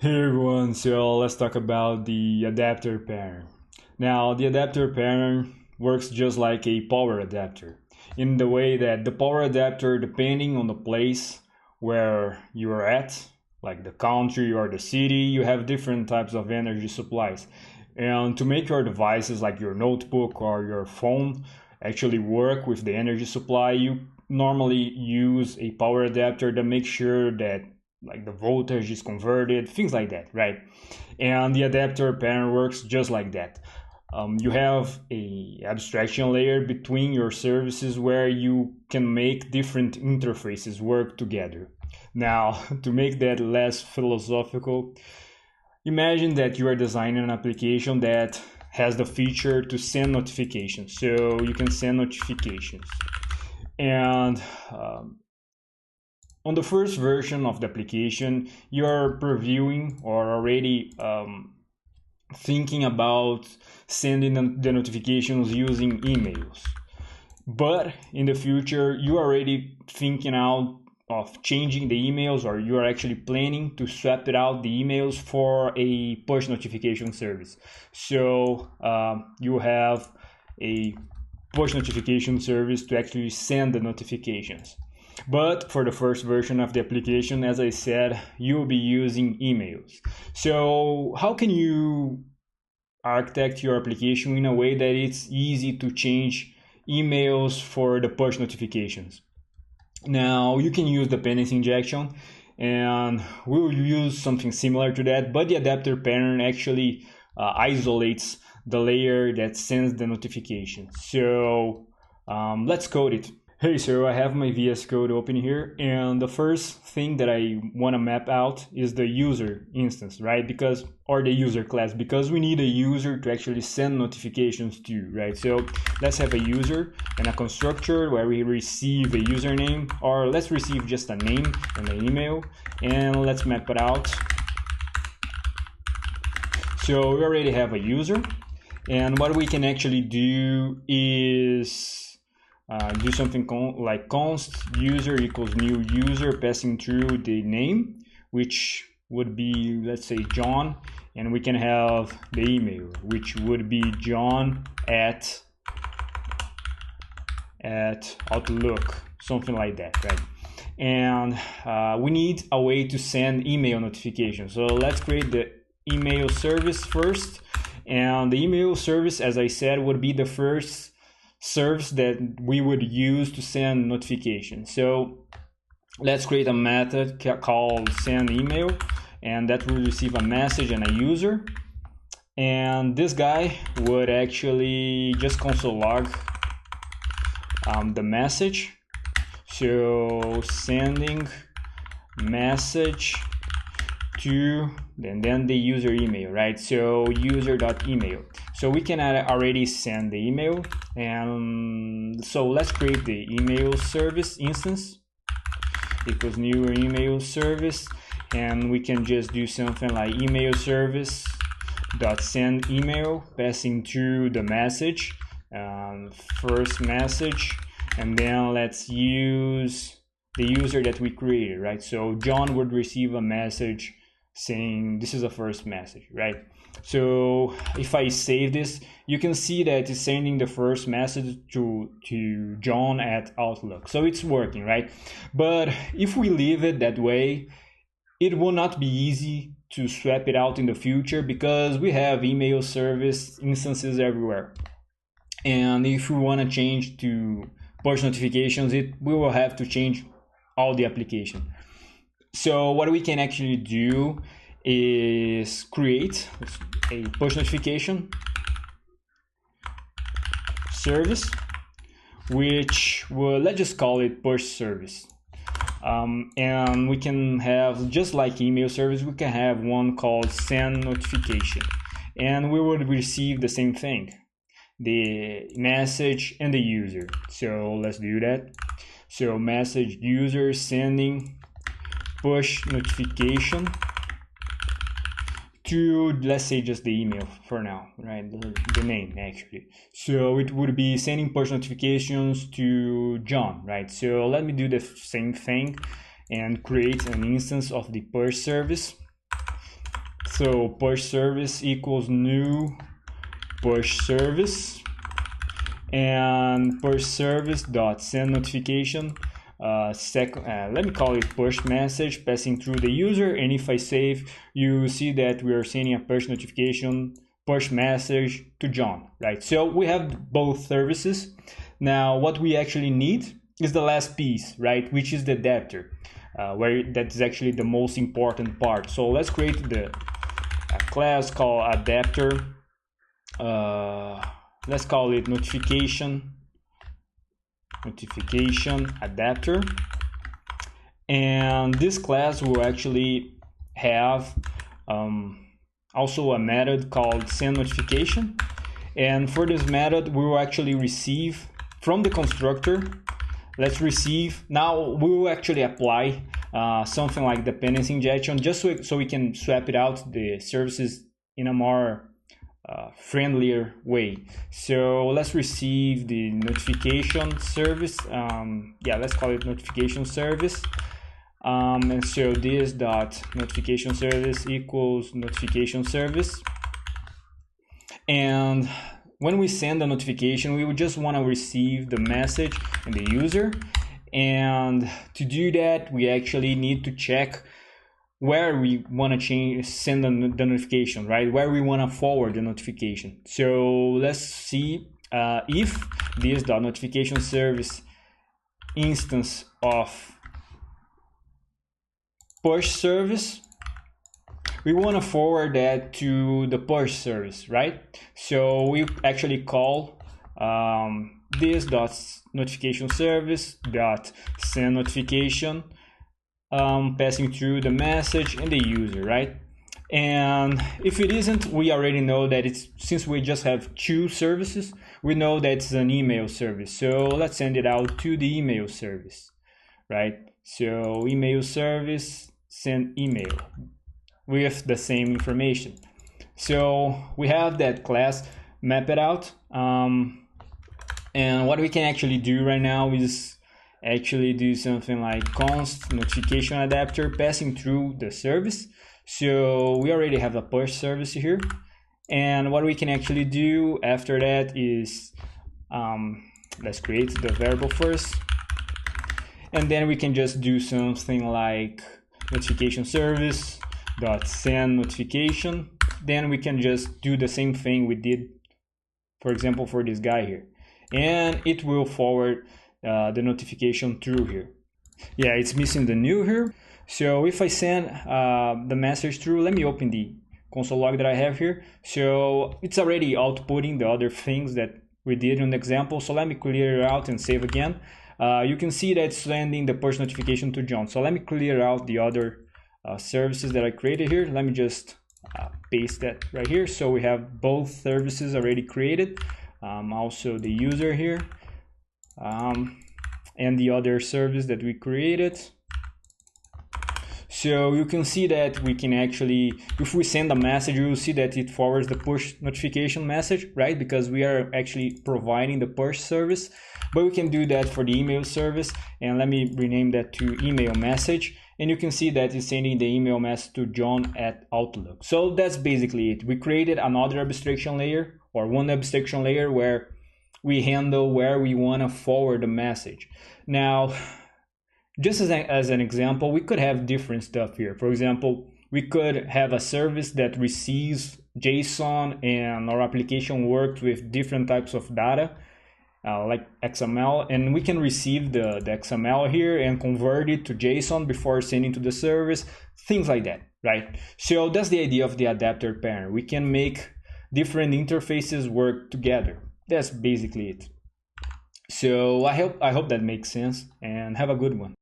Hey everyone, so let's talk about the adapter pattern. Now, the adapter pattern works just like a power adapter in the way that the power adapter, depending on the place where you are at, like the country or the city, you have different types of energy supplies. And to make your devices like your notebook or your phone actually work with the energy supply, you normally use a power adapter to make sure that like the voltage is converted, things like that, right? And the adapter pattern works just like that. You have a abstraction layer between your services where you can make different interfaces work together. Now, to make that less philosophical, imagine that you are designing an application that has the feature to send notifications. So you can send notifications. And on the first version of the application, you're previewing or already thinking about sending the notifications using emails. But in the future, you're already thinking out of changing the emails, or you are actually planning to swap it out the emails for a push notification service. So you have a push notification service to actually send the notifications. But for the first version of the application, as I said, you'll be using emails. So how can you architect your application in a way that it's easy to change emails for the push notifications? Now you can use dependency injection, and we'll use something similar to that, but the adapter pattern actually isolates the layer that sends the notification. So let's code it. Hey, so I have my VS Code open here, and the first thing that I want to map out is the user instance, right? Or the user class, because we need a user to actually send notifications to, right? So let's have a user and a constructor where we receive a username, or let's receive just a name and an email, and let's map it out. So we already have a user, and what we can actually do is do something like const user equals new user, passing through the name, which would be, let's say, John, and we can have the email, which would be John at Outlook, something like that, right? And we need a way to send email notifications. So let's create the email service first, and the email service, as I said, would be the first service that we would use to send notifications. So let's create a method called send email, and that will receive a message and a user, and this guy would actually just console log the message. So sending message to and then the user email, right? So user.email. So we can already send the email, and so let's create the email service instance equals new email service, and we can just do something like email service dot send email, passing through the message, first message, and then let's use the user that we created, right? So John would receive a message saying this is the first message, right? So if I save this, you can see that it's sending the first message to John at Outlook. So it's working, right? But if we leave it that way, it will not be easy to swap it out in the future, because we have email service instances everywhere. And if we want to change to push notifications, we will have to change all the application. So what we can actually do is create a push notification service, which will, let's just call it push service. And we can have, just like email service, we can have one called send notification, and we would receive the same thing, the message and the user. So let's do that. So message user sending push notification to, let's say, just the email for now, right? The name actually. So it would be sending push notifications to John, right? So let me do the same thing and create an instance of the push service. So push service equals new push service, and push service dot send notification. Let me call it push message passing through the user, and if I save, you see that we are sending a push notification, push message to John, right? So we have both services. Now what we actually need is the last piece, right, which is the adapter, where that's actually the most important part. So let's create a class called adapter. Let's call it notification adapter, and this class will actually have also a method called send notification, and for this method we will actually receive from the constructor. Let's receive. Now we will actually apply something like dependency injection, just so we can swap it out the services in a more friendlier way. So let's receive the notification service. Let's call it notification service. And so this dot notification service equals notification service. And when we send the notification, we would just want to receive the message and the user. And to do that, we actually need to check where we want to send the notification, right? Where we want to forward the notification. So let's see if this notification service instance of push service, we want to forward that to the push service, right? So we actually call this notification service dot send notification, passing through the message and the user, right? And if it isn't, we already know that since we just have two services, we know that it's an email service. So let's send it out to the email service, right? So email service, send email with the same information. So we have that class mapped out, and what we can actually do right now is actually do something like const notification adapter passing through the service. So we already have a push service here, and what we can actually do after that is let's create the variable first, and then we can just do something like notification service dot send notification. Then we can just do the same thing we did, for example, for this guy here, and it will forward the notification through here. Yeah, it's missing the new here. So if I send the message through, let me open the console log that I have here. So it's already outputting the other things that we did in the example. So let me clear it out and save again. You can see that it's sending the push notification to John. So let me clear out the other services that I created here. Let me just paste that right here. So we have both services already created. Also the user here. And the other service that we created. So you can see that we can actually, if we send a message, you will see that it forwards the push notification message, right? Because we are actually providing the push service, but we can do that for the email service. And let me rename that to email message. And you can see that it's sending the email message to John at Outlook. So that's basically it. We created another abstraction layer, or one abstraction layer, where we handle where we want to forward the message. Now, just as an example, we could have different stuff here. For example, we could have a service that receives JSON, and our application works with different types of data, like XML, and we can receive the XML here and convert it to JSON before sending to the service, things like that, right? So that's the idea of the adapter parent. We can make different interfaces work together. That's basically it. So I hope that makes sense, and have a good one.